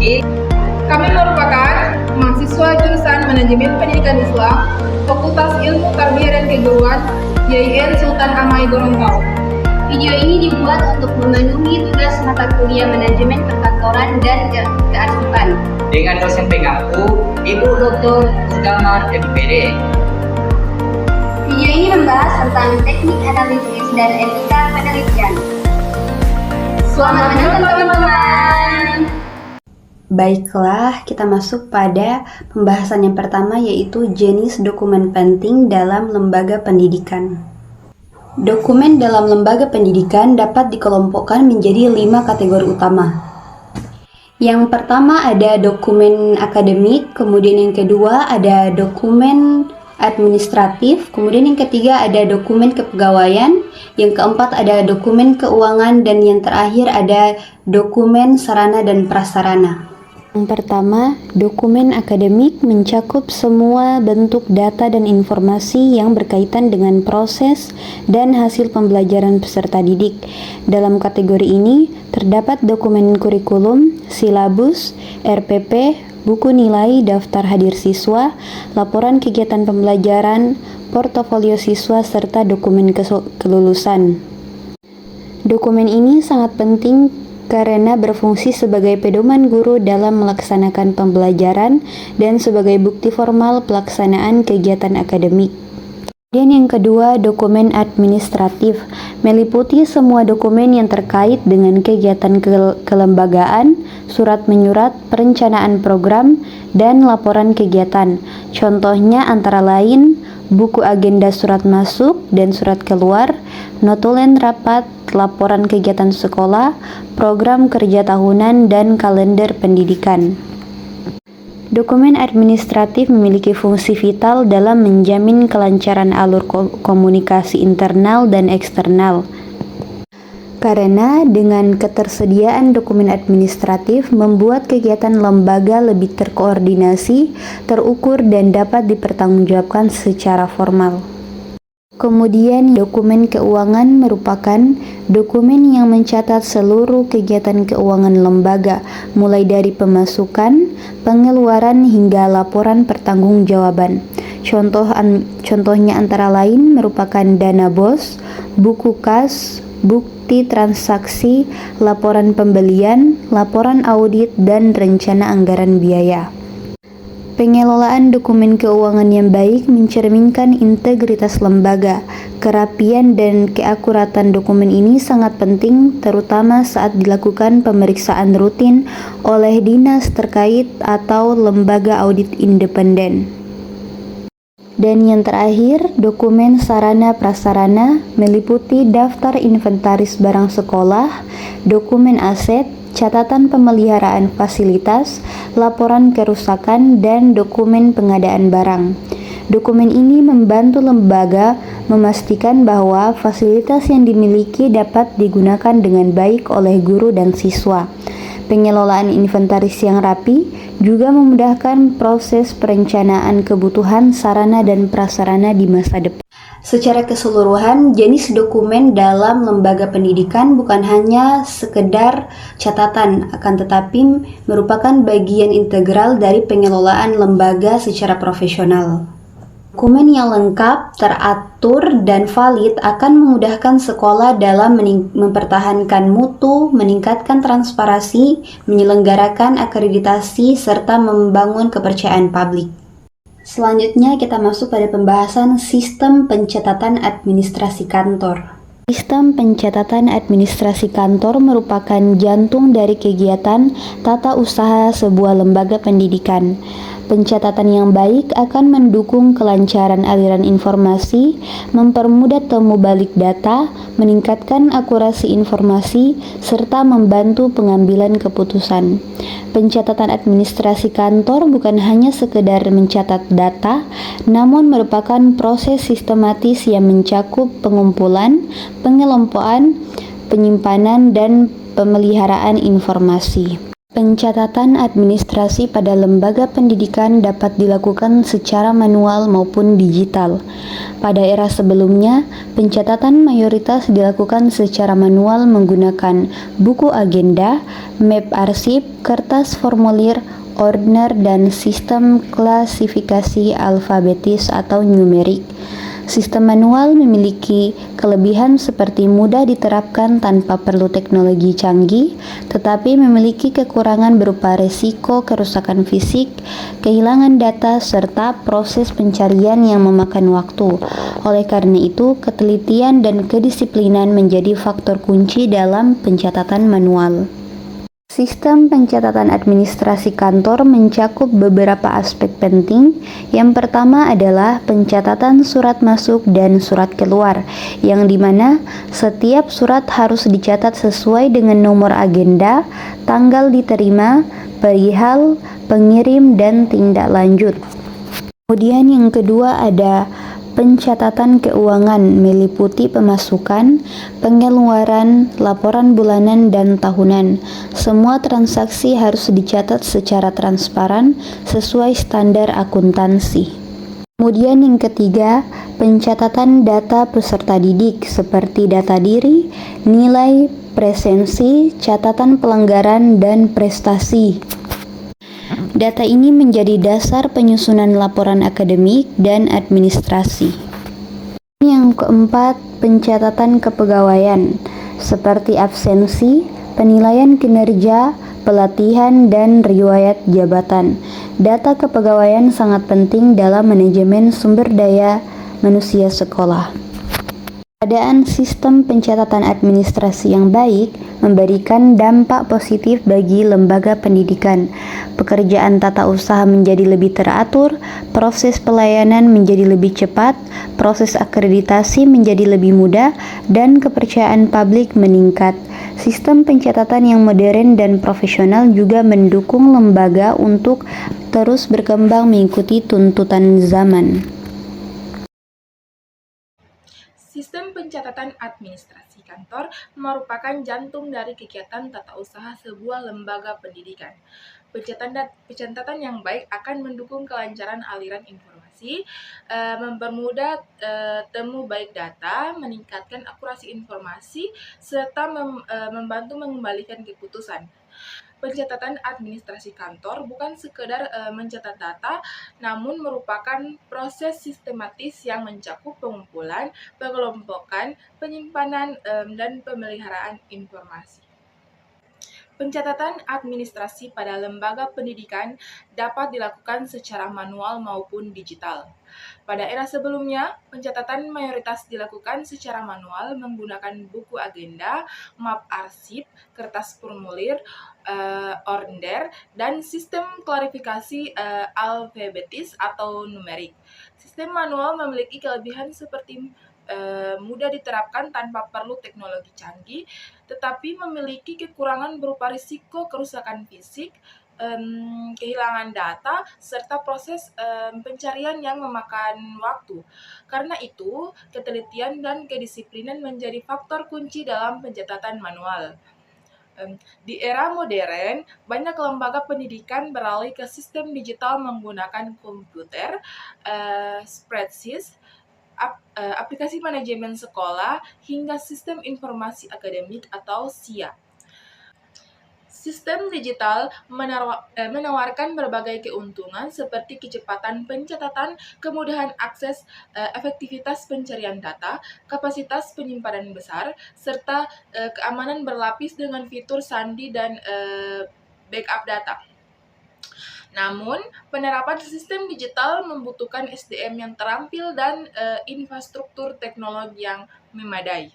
Oke. Kami merupakan mahasiswa jurusan Manajemen Pendidikan Islam, Fakultas Ilmu Tarbiyah dan Keguruan, YIN Sultan Amai Gorontalo. Video ini dibuat untuk memenuhi tugas mata kuliah Manajemen Perkantoran dan Kearsipan Dengan dosen pengampu, Ibu Dr. Udaman MPD. Video ini membahas tentang teknik analisis dan etika penelitian. Selamat menonton teman-teman. Baiklah, kita masuk pada pembahasan yang pertama, yaitu jenis dokumen penting dalam lembaga pendidikan. Dokumen dalam lembaga pendidikan dapat dikelompokkan menjadi 5 kategori utama. Yang pertama ada dokumen akademik, kemudian yang kedua ada dokumen administratif, kemudian yang ketiga ada dokumen kepegawaian, yang keempat ada dokumen keuangan, dan yang terakhir ada dokumen sarana dan prasarana. Yang pertama, dokumen akademik mencakup semua bentuk data dan informasi yang berkaitan dengan proses dan hasil pembelajaran peserta didik. Dalam kategori ini terdapat dokumen kurikulum, silabus, RPP, buku nilai, daftar hadir siswa, laporan kegiatan pembelajaran, portofolio siswa, serta dokumen kelulusan. Dokumen ini sangat penting karena berfungsi sebagai pedoman guru dalam melaksanakan pembelajaran dan sebagai bukti formal pelaksanaan kegiatan akademik. Dan yang kedua, dokumen administratif meliputi semua dokumen yang terkait dengan kegiatan kelembagaan, surat menyurat, perencanaan program, dan laporan kegiatan. Contohnya antara lain buku agenda surat masuk dan surat keluar, notulen rapat, laporan kegiatan sekolah, program kerja tahunan, dan kalender pendidikan. Dokumen administratif memiliki fungsi vital dalam menjamin kelancaran alur komunikasi internal dan eksternal. Karena dengan ketersediaan dokumen administratif membuat kegiatan lembaga lebih terkoordinasi, terukur, dan dapat dipertanggungjawabkan secara formal. Kemudian dokumen keuangan merupakan dokumen yang mencatat seluruh kegiatan keuangan lembaga, mulai dari pemasukan, pengeluaran, hingga laporan pertanggungjawaban. Contohnya antara lain merupakan dana BOS, buku kas, bukti transaksi, laporan pembelian, laporan audit, dan rencana anggaran biaya. Pengelolaan dokumen keuangan yang baik mencerminkan integritas lembaga. Kerapian dan keakuratan dokumen ini sangat penting, terutama saat dilakukan pemeriksaan rutin oleh dinas terkait atau lembaga audit independen. Dan yang terakhir, dokumen sarana prasarana meliputi daftar inventaris barang sekolah, dokumen aset, catatan pemeliharaan fasilitas, laporan kerusakan, dan dokumen pengadaan barang. Dokumen ini membantu lembaga memastikan bahwa fasilitas yang dimiliki dapat digunakan dengan baik oleh guru dan siswa. Pengelolaan inventaris yang rapi juga memudahkan proses perencanaan kebutuhan sarana dan prasarana di masa depan. Secara keseluruhan, jenis dokumen dalam lembaga pendidikan bukan hanya sekedar catatan, akan tetapi merupakan bagian integral dari pengelolaan lembaga secara profesional. Dokumen yang lengkap, teratur, dan valid akan memudahkan sekolah dalam mempertahankan mutu, meningkatkan transparansi, menyelenggarakan akreditasi, serta membangun kepercayaan publik. Selanjutnya kita masuk pada pembahasan sistem pencatatan administrasi kantor. Sistem pencatatan administrasi kantor merupakan jantung dari kegiatan tata usaha sebuah lembaga pendidikan. Pencatatan yang baik akan mendukung kelancaran aliran informasi, mempermudah temu balik data, meningkatkan akurasi informasi, serta membantu pengambilan keputusan. Pencatatan administrasi kantor bukan hanya sekedar mencatat data, namun merupakan proses sistematis yang mencakup pengumpulan, pengelompokan, penyimpanan, dan pemeliharaan informasi. Pencatatan administrasi pada lembaga pendidikan dapat dilakukan secara manual maupun digital. Pada era sebelumnya, pencatatan mayoritas dilakukan secara manual menggunakan buku agenda, map arsip, kertas formulir, ordner, dan sistem klasifikasi alfabetis atau numerik. Sistem manual memiliki kelebihan seperti mudah diterapkan tanpa perlu teknologi canggih, tetapi memiliki kekurangan berupa resiko kerusakan fisik, kehilangan data, serta proses pencarian yang memakan waktu. Oleh karena itu, ketelitian dan kedisiplinan menjadi faktor kunci dalam pencatatan manual. Sistem pencatatan administrasi kantor mencakup beberapa aspek penting. Yang pertama adalah pencatatan surat masuk dan surat keluar, yang dimana setiap surat harus dicatat sesuai dengan nomor agenda, tanggal diterima, perihal, pengirim, dan tindak lanjut. Kemudian yang kedua ada pencatatan keuangan meliputi pemasukan, pengeluaran, laporan bulanan, dan tahunan. Semua transaksi harus dicatat secara transparan sesuai standar akuntansi. Kemudian yang ketiga, pencatatan data peserta didik seperti data diri, nilai, presensi, catatan pelanggaran, dan prestasi. Data ini menjadi dasar penyusunan laporan akademik dan administrasi. Yang keempat, pencatatan kepegawaian seperti absensi, penilaian kinerja, pelatihan, dan riwayat jabatan. Data kepegawaian sangat penting dalam manajemen sumber daya manusia sekolah. Keadaan sistem pencatatan administrasi yang baik memberikan dampak positif bagi lembaga pendidikan. Pekerjaan tata usaha menjadi lebih teratur, proses pelayanan menjadi lebih cepat, proses akreditasi menjadi lebih mudah, dan kepercayaan publik meningkat. Sistem pencatatan yang modern dan profesional juga mendukung lembaga untuk terus berkembang mengikuti tuntutan zaman. Sistem pencatatan administrasi kantor merupakan jantung dari kegiatan tata usaha sebuah lembaga pendidikan. Pencatatan yang baik akan mendukung kelancaran aliran informasi, mempermudah temu baik data, meningkatkan akurasi informasi, serta membantu mengembalikan keputusan. Pencatatan administrasi kantor bukan sekedar mencatat data, namun merupakan proses sistematis yang mencakup pengumpulan, pengelompokan, penyimpanan, dan pemeliharaan informasi. Pencatatan administrasi pada lembaga pendidikan dapat dilakukan secara manual maupun digital. Pada era sebelumnya, pencatatan mayoritas dilakukan secara manual menggunakan buku agenda, map arsip, kertas formulir, order, dan sistem klarifikasi alfabetis atau numerik. Sistem manual memiliki kelebihan seperti mudah diterapkan tanpa perlu teknologi canggih, tetapi memiliki kekurangan berupa risiko kerusakan fisik, kehilangan data, serta proses pencarian yang memakan waktu. Karena itu, ketelitian dan kedisiplinan menjadi faktor kunci dalam pencatatan manual. Di era modern, banyak lembaga pendidikan beralih ke sistem digital menggunakan komputer, spreadsheet, aplikasi manajemen sekolah, hingga sistem informasi akademik atau SIA. Sistem digital menawarkan berbagai keuntungan seperti kecepatan pencatatan, kemudahan akses, efektivitas pencarian data, kapasitas penyimpanan besar, serta keamanan berlapis dengan fitur sandi dan backup data. Namun, penerapan sistem digital membutuhkan SDM yang terampil dan infrastruktur teknologi yang memadai.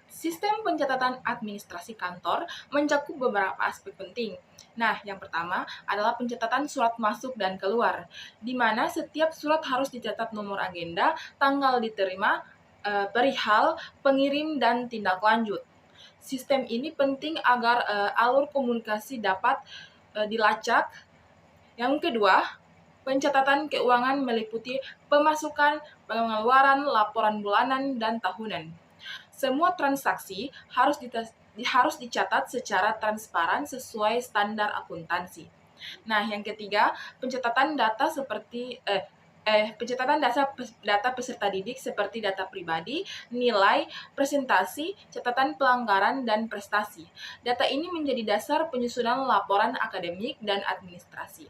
Sistem pencatatan administrasi kantor mencakup beberapa aspek penting. Nah, yang pertama adalah pencatatan surat masuk dan keluar, di mana setiap surat harus dicatat nomor agenda, tanggal diterima, perihal, pengirim, dan tindak lanjut. Sistem ini penting agar alur komunikasi dapat dilacak. Yang kedua, pencatatan keuangan meliputi pemasukan, pengeluaran, laporan bulanan, dan tahunan. Semua transaksi harus harus dicatat secara transparan sesuai standar akuntansi. Nah, yang ketiga, pencatatan data data peserta didik seperti data pribadi, nilai, presentasi, catatan pelanggaran, dan prestasi. Data ini menjadi dasar penyusunan laporan akademik dan administrasi.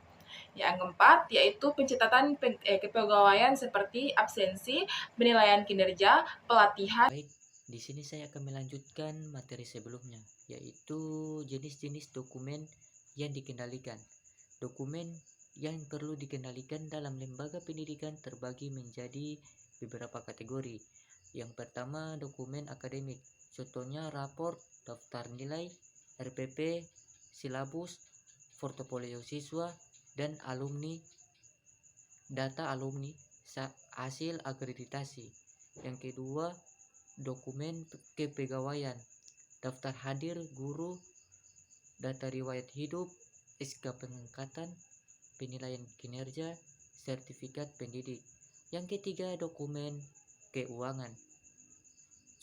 Yang keempat, yaitu pencatatan kepegawaian seperti absensi, penilaian kinerja, pelatihan. Baik, di sini saya akan melanjutkan materi sebelumnya, yaitu jenis-jenis dokumen yang dikendalikan. Dokumen yang perlu dikendalikan dalam lembaga pendidikan terbagi menjadi beberapa kategori. Yang pertama, dokumen akademik. Contohnya raport, daftar nilai, RPP, silabus, portofolio siswa, dan data alumni, hasil akreditasi. Yang kedua, dokumen kepegawaian, daftar hadir guru, data riwayat hidup, SK pengangkatan, penilaian kinerja, sertifikat pendidik. Yang ketiga, dokumen keuangan.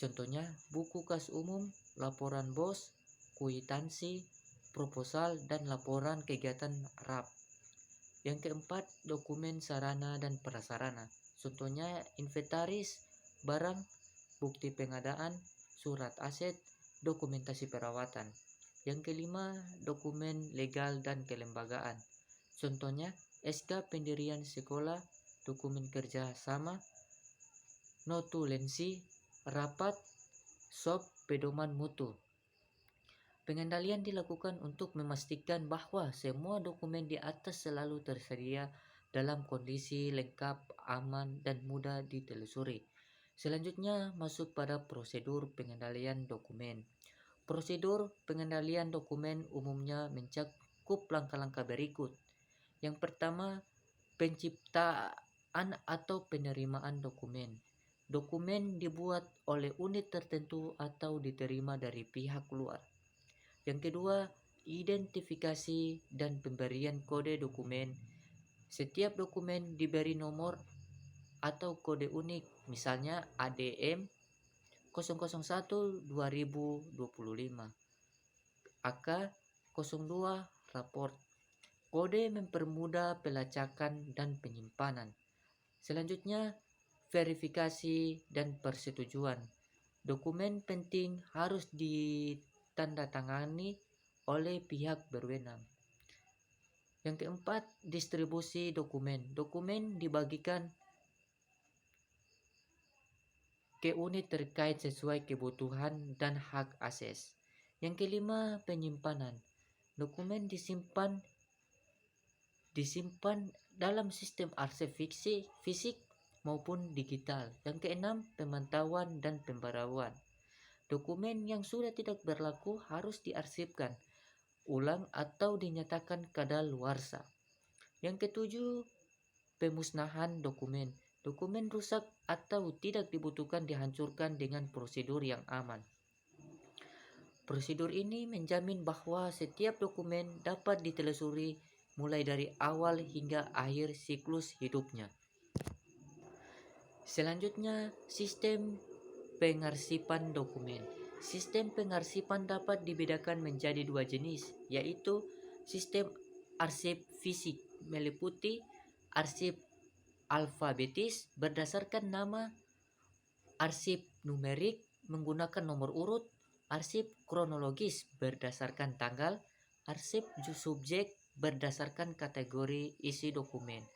Contohnya, buku kas umum, laporan BOS, kwitansi, proposal, dan laporan kegiatan RAP. Yang keempat, dokumen sarana dan prasarana. Contohnya, inventaris, barang, bukti pengadaan, surat aset, dokumentasi perawatan. Yang kelima, dokumen legal dan kelembagaan. Contohnya, SK pendirian sekolah, dokumen kerja sama, notulensi, rapat, SOP, pedoman mutu. Pengendalian dilakukan untuk memastikan bahwa semua dokumen di atas selalu tersedia dalam kondisi lengkap, aman, dan mudah ditelusuri. Selanjutnya masuk pada prosedur pengendalian dokumen. Prosedur pengendalian dokumen umumnya mencakup langkah-langkah berikut. Yang pertama, penciptaan atau penerimaan dokumen. Dokumen dibuat oleh unit tertentu atau diterima dari pihak luar. Yang kedua, identifikasi dan pemberian kode dokumen. Setiap dokumen diberi nomor atau kode unik, misalnya ADM 001 2025, AK 02 raport. Kode mempermudah pelacakan dan penyimpanan. Selanjutnya, verifikasi dan persetujuan. Dokumen penting harus ditandatangani oleh pihak berwenang. Yang keempat, distribusi dokumen. Dokumen dibagikan ke unit terkait sesuai kebutuhan dan hak akses. Yang kelima, penyimpanan. Dokumen disimpan dalam sistem arsip fisik maupun digital. Yang keenam, pemantauan dan pembaruan. Dokumen yang sudah tidak berlaku harus diarsipkan ulang atau dinyatakan kadaluarsa. Yang ketujuh, pemusnahan dokumen. Dokumen rusak atau tidak dibutuhkan dihancurkan dengan prosedur yang aman. Prosedur ini menjamin bahwa setiap dokumen dapat ditelusuri mulai dari awal hingga akhir siklus hidupnya. Selanjutnya, sistem pengarsipan dokumen. Sistem pengarsipan dapat dibedakan menjadi dua jenis, yaitu sistem arsip fisik meliputi arsip alfabetis berdasarkan nama, arsip numerik menggunakan nomor urut, arsip kronologis berdasarkan tanggal, arsip subjek berdasarkan kategori isi dokumen.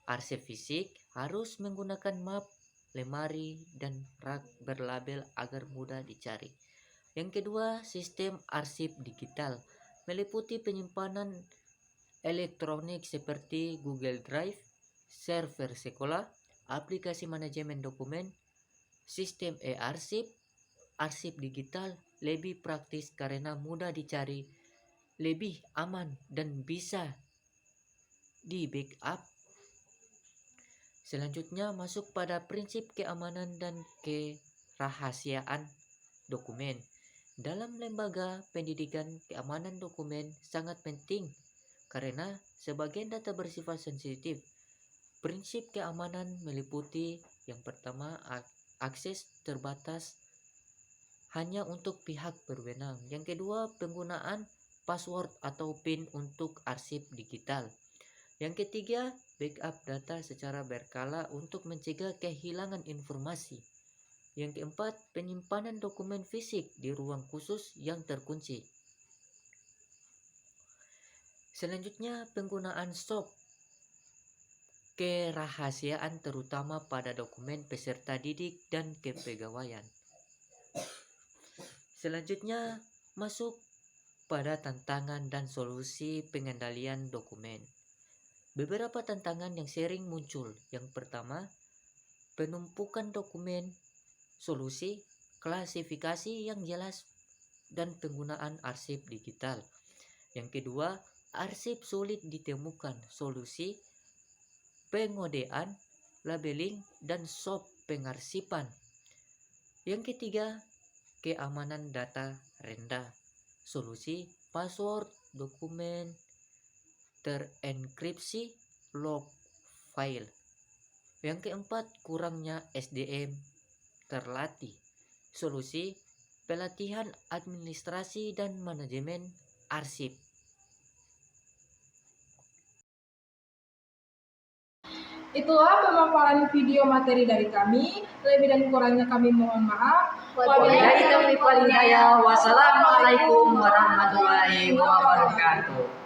Arsip fisik harus menggunakan map, lemari, dan rak berlabel agar mudah dicari. Yang kedua, sistem arsip digital meliputi penyimpanan elektronik seperti Google Drive, server sekolah, aplikasi manajemen dokumen, sistem e-arsip. Arsip digital lebih praktis karena mudah dicari, lebih aman, dan bisa di-backup. Selanjutnya masuk pada prinsip keamanan dan kerahasiaan dokumen. Dalam lembaga pendidikan, keamanan dokumen sangat penting karena sebagian data bersifat sensitif. Prinsip keamanan meliputi yang pertama, akses terbatas hanya untuk pihak berwenang. Yang kedua, penggunaan password atau PIN untuk arsip digital. Yang ketiga, backup data secara berkala untuk mencegah kehilangan informasi. Yang keempat, penyimpanan dokumen fisik di ruang khusus yang terkunci. Selanjutnya, penggunaan SOP kerahasiaan terutama pada dokumen peserta didik dan kepegawaian. Selanjutnya, masuk pada tantangan dan solusi pengendalian dokumen. Beberapa tantangan yang sering muncul. Yang pertama, penumpukan dokumen, solusi, klasifikasi yang jelas, dan penggunaan arsip digital. Yang kedua, arsip sulit ditemukan, solusi, pengodean, labeling, dan SOP pengarsipan. Yang ketiga, keamanan data rendah, solusi, password, dokumen terenkripsi, log file. Yang keempat, kurangnya SDM terlatih, solusi, pelatihan administrasi dan manajemen arsip. Itulah pemaparan video materi dari kami. Lebih dan kurangnya kami mohon maaf. Wabillahi taufiq wal hidayah. Wassalamualaikum warahmatullahi wabarakatuh.